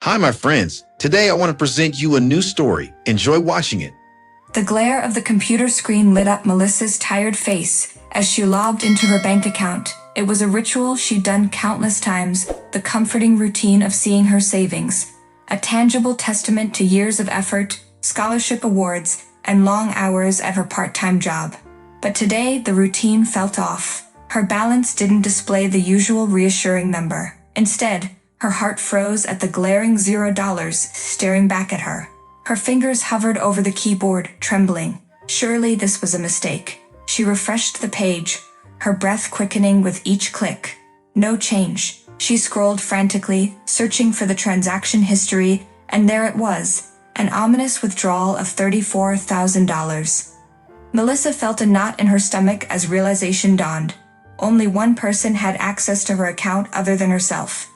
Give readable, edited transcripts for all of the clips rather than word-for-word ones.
Hi, my friends. Today I want to present you a new story. Enjoy watching it. The glare of the computer screen lit up Melissa's tired face as she logged into her bank account. It was a ritual she'd done countless times, the comforting routine of seeing her savings, a tangible testament to years of effort, scholarship awards, and long hours at her part-time job. But today, the routine felt off. Her balance didn't display the usual reassuring number. Instead, her heart froze at the glaring $0 staring back at her. Her fingers hovered over the keyboard, trembling. Surely this was a mistake. She refreshed the page, her breath quickening with each click. No change. She scrolled frantically, searching for the transaction history, and there it was, an ominous withdrawal of $34,000. Melissa felt a knot in her stomach as realization dawned. Only one person had access to her account other than herself.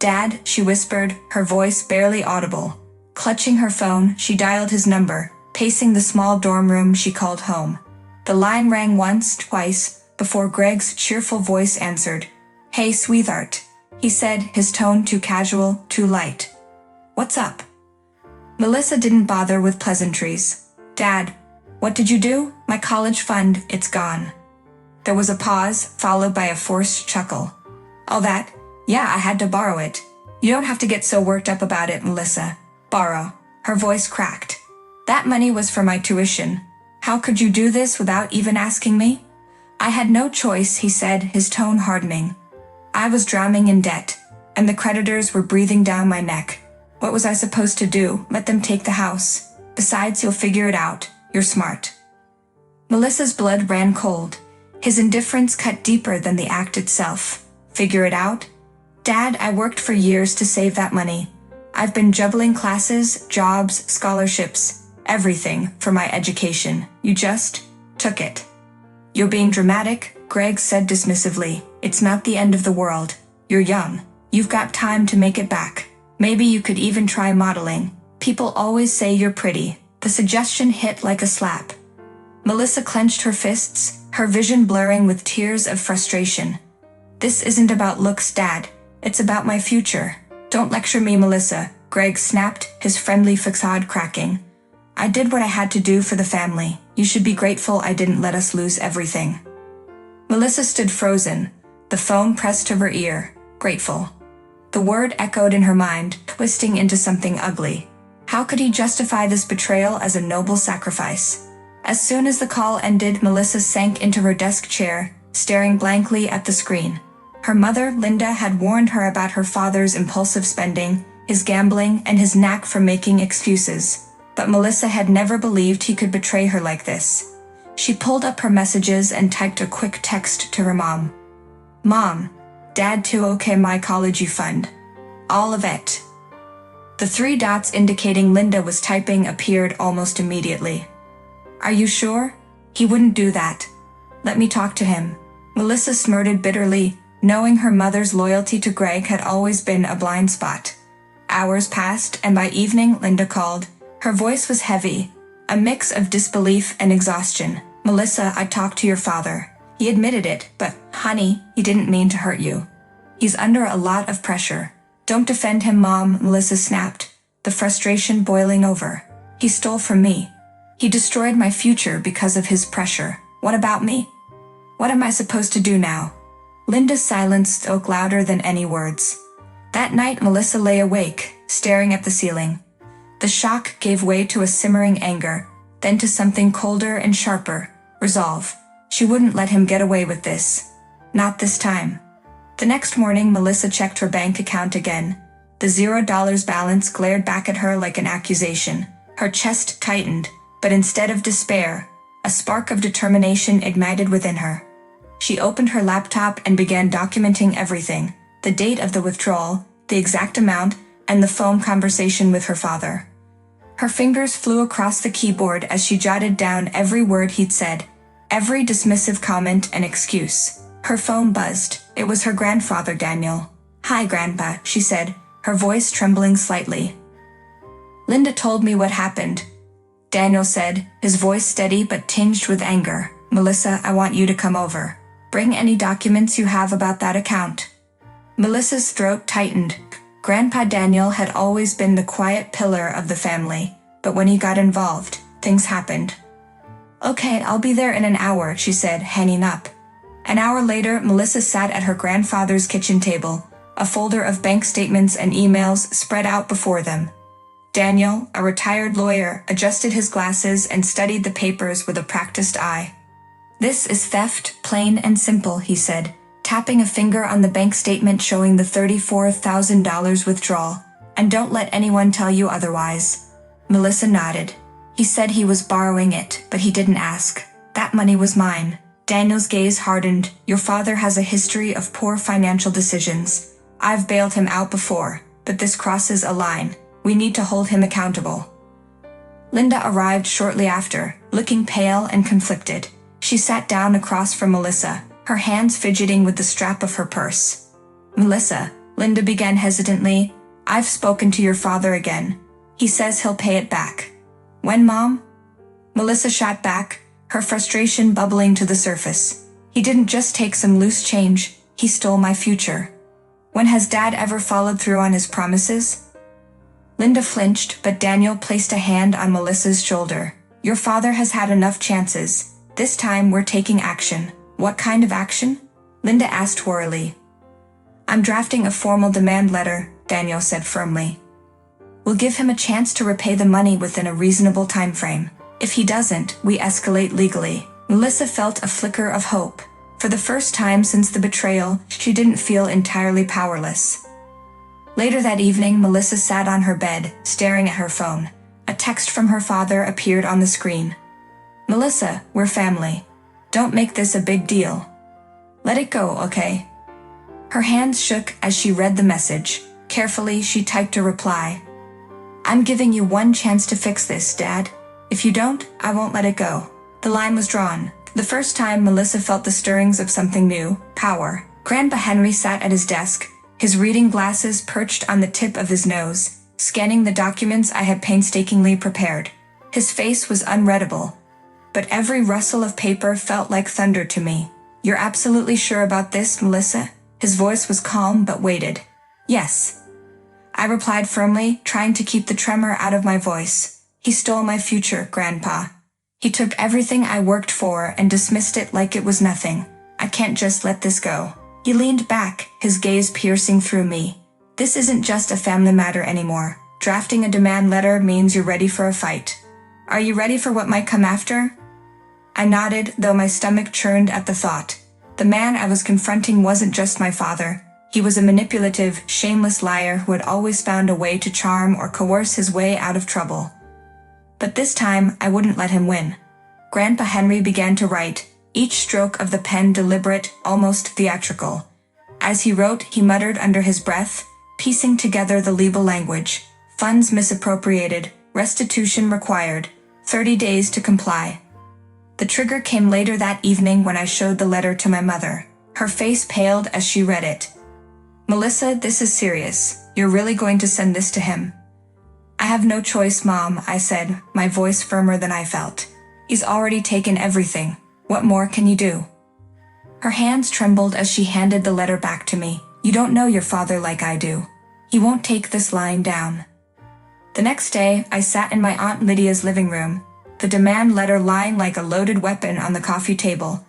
"Dad," she whispered, her voice barely audible. Clutching her phone, she dialed his number, pacing the small dorm room she called home. The line rang once, twice, before Greg's cheerful voice answered. "Hey, sweetheart," he said, his tone too casual, too light. "What's up?" Melissa didn't bother with pleasantries. "Dad, what did you do? My college fund, it's gone." There was a pause, followed by a forced chuckle. "All that? Yeah, I had to borrow it." "You don't have to get so worked up about it, Melissa." "Borrow." Her voice cracked. "That money was for my tuition. How could you do this without even asking me?" "I had no choice," he said, his tone hardening. "I was drowning in debt, and the creditors were breathing down my neck. What was I supposed to do? Let them take the house? Besides, you'll figure it out. You're smart." Melissa's blood ran cold. His indifference cut deeper than the act itself. "Figure it out?" "Dad, I worked for years to save that money. I've been juggling classes, jobs, scholarships, everything for my education. You just took it." "You're being dramatic," Greg said dismissively. "It's not the end of the world. You're young. You've got time to make it back. Maybe you could even try modeling. People always say you're pretty." The suggestion hit like a slap. Melissa clenched her fists, her vision blurring with tears of frustration. "This isn't about looks, Dad. It's about my future." "Don't lecture me, Melissa," Greg snapped, his friendly facade cracking. "I did what I had to do for the family. You should be grateful I didn't let us lose everything." Melissa stood frozen, the phone pressed to her ear. Grateful. The word echoed in her mind, twisting into something ugly. How could he justify this betrayal as a noble sacrifice? As soon as the call ended, Melissa sank into her desk chair, staring blankly at the screen. Her mother, Linda, had warned her about her father's impulsive spending, his gambling, and his knack for making excuses. But Melissa had never believed he could betray her like this. She pulled up her messages and typed a quick text to her mom. "Mom, Dad too okay my college fund. All of it." The 3 dots indicating Linda was typing appeared almost immediately. "Are you sure? He wouldn't do that. Let me talk to him." Melissa smirted bitterly, knowing her mother's loyalty to Greg had always been a blind spot. Hours passed, and by evening Linda called. Her voice was heavy, a mix of disbelief and exhaustion. "Melissa, I talked to your father. He admitted it, but, honey, he didn't mean to hurt you. He's under a lot of pressure." "Don't defend him, Mom," Melissa snapped, the frustration boiling over. "He stole from me. He destroyed my future because of his pressure. What about me? What am I supposed to do now?" Linda's silence spoke louder than any words. That night, Melissa lay awake, staring at the ceiling. The shock gave way to a simmering anger, then to something colder and sharper, resolve. She wouldn't let him get away with this. Not this time. The next morning, Melissa checked her bank account again. The $0 balance glared back at her like an accusation. Her chest tightened, but instead of despair, a spark of determination ignited within her. She opened her laptop and began documenting everything: the date of the withdrawal, the exact amount, and the phone conversation with her father. Her fingers flew across the keyboard as she jotted down every word he'd said, every dismissive comment and excuse. Her phone buzzed. It was her grandfather, Daniel. "Hi, Grandpa," she said, her voice trembling slightly. "Linda told me what happened," Daniel said, his voice steady but tinged with anger. "Melissa, I want you to come over. Bring any documents you have about that account." Melissa's throat tightened. Grandpa Daniel had always been the quiet pillar of the family, but when he got involved, things happened. "Okay, I'll be there in an hour," she said, hanging up. An hour later, Melissa sat at her grandfather's kitchen table, a folder of bank statements and emails spread out before them. Daniel, a retired lawyer, adjusted his glasses and studied the papers with a practiced eye. "This is theft, plain and simple," he said, tapping a finger on the bank statement showing the $34,000 withdrawal. "And don't let anyone tell you otherwise." Melissa nodded. "He said he was borrowing it, but he didn't ask. That money was mine." Daniel's gaze hardened. "Your father has a history of poor financial decisions. I've bailed him out before, but this crosses a line. We need to hold him accountable." Linda arrived shortly after, looking pale and conflicted. She sat down across from Melissa, her hands fidgeting with the strap of her purse. "Melissa," Linda began hesitantly, "I've spoken to your father again. He says he'll pay it back." "When, Mom?" Melissa shot back, her frustration bubbling to the surface. "He didn't just take some loose change, he stole my future." "When has Dad ever followed through on his promises?" Linda flinched, but Daniel placed a hand on Melissa's shoulder. "Your father has had enough chances. This time we're taking action." "What kind of action?" Linda asked worriedly. "I'm drafting a formal demand letter," Daniel said firmly. "We'll give him a chance to repay the money within a reasonable time frame. If he doesn't, we escalate legally." Melissa felt a flicker of hope. For the first time since the betrayal, she didn't feel entirely powerless. Later that evening, Melissa sat on her bed, staring at her phone. A text from her father appeared on the screen. "Melissa, we're family. Don't make this a big deal. Let it go, okay?" Her hands shook as she read the message. Carefully, she typed a reply. "I'm giving you one chance to fix this, Dad. If you don't, I won't let it go." The line was drawn. The first time Melissa felt the stirrings of something new, power. Grandpa Henry sat at his desk, his reading glasses perched on the tip of his nose, scanning the documents I had painstakingly prepared. His face was unreadable, but every rustle of paper felt like thunder to me. "You're absolutely sure about this, Melissa?" His voice was calm but weighted. "Yes," I replied firmly, trying to keep the tremor out of my voice. "He stole my future, Grandpa. He took everything I worked for and dismissed it like it was nothing. I can't just let this go." He leaned back, his gaze piercing through me. "This isn't just a family matter anymore. Drafting a demand letter means you're ready for a fight. Are you ready for what might come after?" I nodded, though my stomach churned at the thought. The man I was confronting wasn't just my father. He was a manipulative, shameless liar who had always found a way to charm or coerce his way out of trouble. But this time, I wouldn't let him win. Grandpa Henry began to write, each stroke of the pen deliberate, almost theatrical. As he wrote, he muttered under his breath, piecing together the legal language. "Funds misappropriated, restitution required, 30 days to comply." The trigger came later that evening when I showed the letter to my mother. Her face paled as she read it. "Melissa, this is serious. You're really going to send this to him?" "I have no choice, Mom," I said, my voice firmer than I felt. "He's already taken everything. What more can you do?" Her hands trembled as she handed the letter back to me. "You don't know your father like I do. He won't take this lying down." The next day, I sat in my Aunt Lydia's living room, the demand letter lying like a loaded weapon on the coffee table.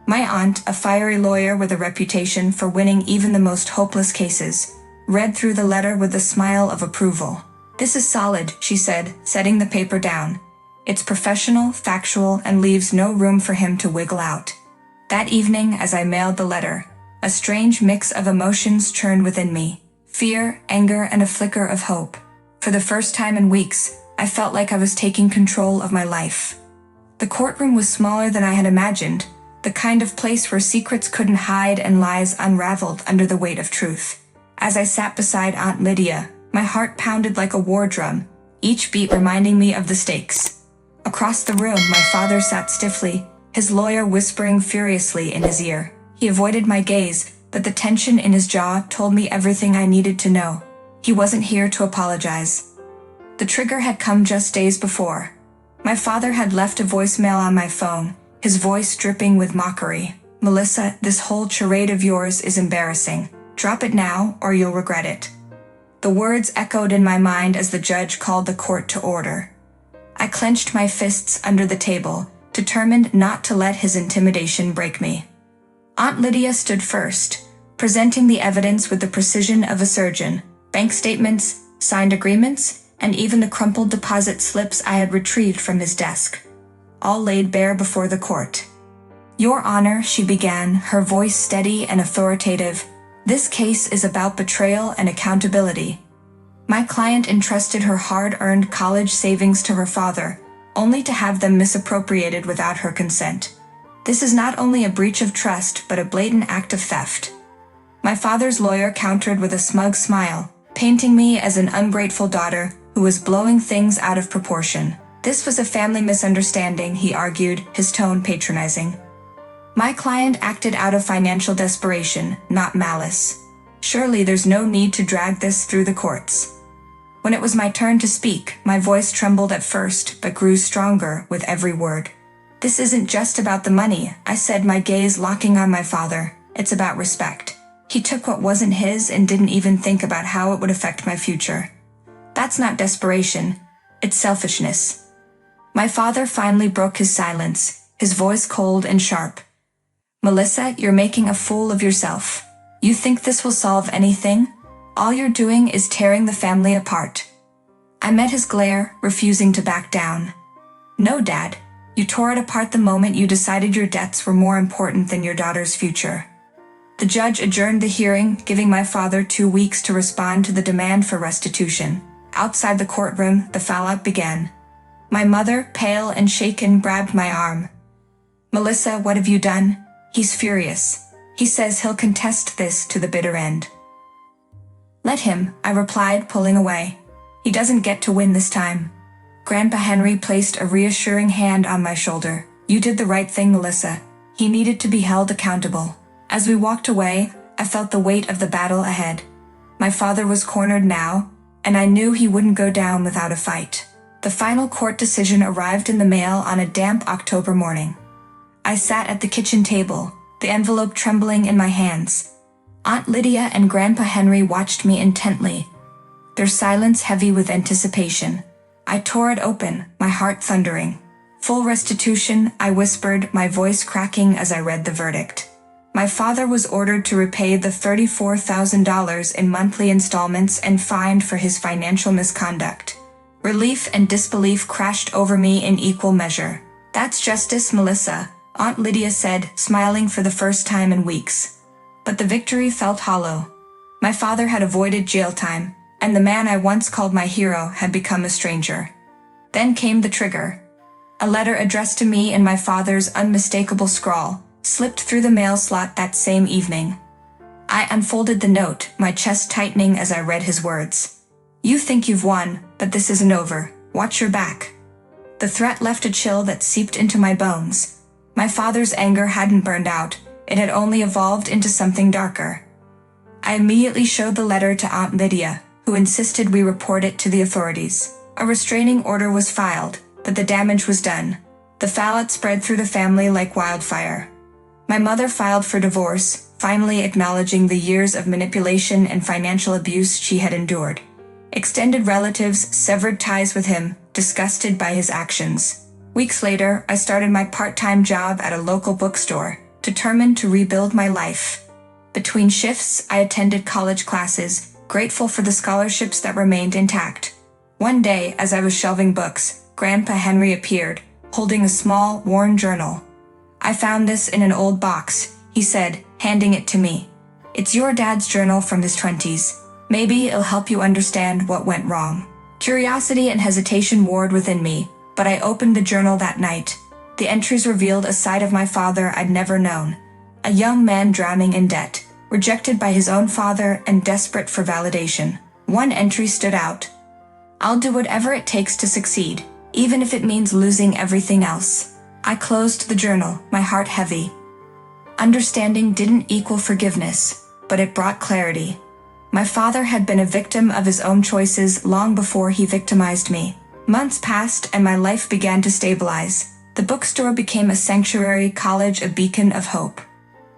My aunt, a fiery lawyer with a reputation for winning even the most hopeless cases, read through the letter with a smile of approval. "This is solid," she said, setting the paper down. "It's professional, factual, and leaves no room for him to wiggle out." That evening, as I mailed the letter, a strange mix of emotions churned within me. Fear, anger, and a flicker of hope. For the first time in weeks, I felt like I was taking control of my life. The courtroom was smaller than I had imagined, the kind of place where secrets couldn't hide and lies unraveled under the weight of truth. As I sat beside Aunt Lydia, my heart pounded like a war drum, each beat reminding me of the stakes. Across the room, my father sat stiffly, his lawyer whispering furiously in his ear. He avoided my gaze, but the tension in his jaw told me everything I needed to know. He wasn't here to apologize. The trigger had come just days before. My father had left a voicemail on my phone, his voice dripping with mockery. "Melissa, this whole charade of yours is embarrassing. Drop it now, or you'll regret it." The words echoed in my mind as the judge called the court to order. I clenched my fists under the table, determined not to let his intimidation break me. Aunt Lydia stood first, presenting the evidence with the precision of a surgeon: bank statements, signed agreements, and even the crumpled deposit slips I had retrieved from his desk, all laid bare before the court. "Your Honor," she began, her voice steady and authoritative, "this case is about betrayal and accountability. My client entrusted her hard-earned college savings to her father, only to have them misappropriated without her consent. This is not only a breach of trust, but a blatant act of theft." My father's lawyer countered with a smug smile, painting me as an ungrateful daughter who was blowing things out of proportion. "This was a family misunderstanding," he argued, his tone patronizing. "My client acted out of financial desperation, not malice. Surely there's no need to drag this through the courts." When it was my turn to speak, my voice trembled at first but grew stronger with every word. "This isn't just about the money," I said, my gaze locking on my father. "It's about respect. He took what wasn't his and didn't even think about how it would affect my future. That's not desperation, it's selfishness." My father finally broke his silence, his voice cold and sharp. "Melissa, you're making a fool of yourself. You think this will solve anything? All you're doing is tearing the family apart." I met his glare, refusing to back down. "No, Dad. You tore it apart the moment you decided your debts were more important than your daughter's future." The judge adjourned the hearing, giving my father 2 weeks to respond to the demand for restitution. Outside the courtroom, the fallout began. My mother, pale and shaken, grabbed my arm. "Melissa, what have you done? He's furious. He says he'll contest this to the bitter end." "Let him," I replied, pulling away. "He doesn't get to win this time." Grandpa Henry placed a reassuring hand on my shoulder. "You did the right thing, Melissa. He needed to be held accountable." As we walked away, I felt the weight of the battle ahead. My father was cornered now, and I knew he wouldn't go down without a fight. The final court decision arrived in the mail on a damp October morning. I sat at the kitchen table, the envelope trembling in my hands. Aunt Lydia and Grandpa Henry watched me intently, their silence heavy with anticipation. I tore it open, my heart thundering. "Full restitution," I whispered, my voice cracking as I read the verdict. My father was ordered to repay the $34,000 in monthly installments and fined for his financial misconduct. Relief and disbelief crashed over me in equal measure. "That's justice, Melissa," Aunt Lydia said, smiling for the first time in weeks. But the victory felt hollow. My father had avoided jail time, and the man I once called my hero had become a stranger. Then came the trigger. A letter addressed to me in my father's unmistakable scrawl slipped through the mail slot that same evening. I unfolded the note, my chest tightening as I read his words. "You think you've won, but this isn't over. Watch your back." The threat left a chill that seeped into my bones. My father's anger hadn't burned out, it had only evolved into something darker. I immediately showed the letter to Aunt Lydia, who insisted we report it to the authorities. A restraining order was filed, but the damage was done. The fallout spread through the family like wildfire. My mother filed for divorce, finally acknowledging the years of manipulation and financial abuse she had endured. Extended relatives severed ties with him, disgusted by his actions. Weeks later, I started my part-time job at a local bookstore, determined to rebuild my life. Between shifts, I attended college classes, grateful for the scholarships that remained intact. One day, as I was shelving books, Grandpa Henry appeared, holding a small, worn journal. "I found this in an old box," he said, handing it to me. "It's your dad's journal from his 20s. Maybe it'll help you understand what went wrong." Curiosity and hesitation warred within me, but I opened the journal that night. The entries revealed a side of my father I'd never known. A young man drowning in debt, rejected by his own father and desperate for validation. One entry stood out. "I'll do whatever it takes to succeed, even if it means losing everything else." I closed the journal, my heart heavy. Understanding didn't equal forgiveness, but it brought clarity. My father had been a victim of his own choices long before he victimized me. Months passed and my life began to stabilize. The bookstore became a sanctuary, college a beacon of hope.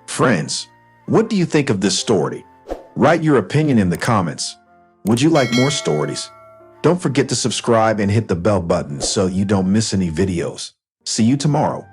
Friends, what do you think of this story? Write your opinion in the comments. Would you like more stories? Don't forget to subscribe and hit the bell button so you don't miss any videos. See you tomorrow.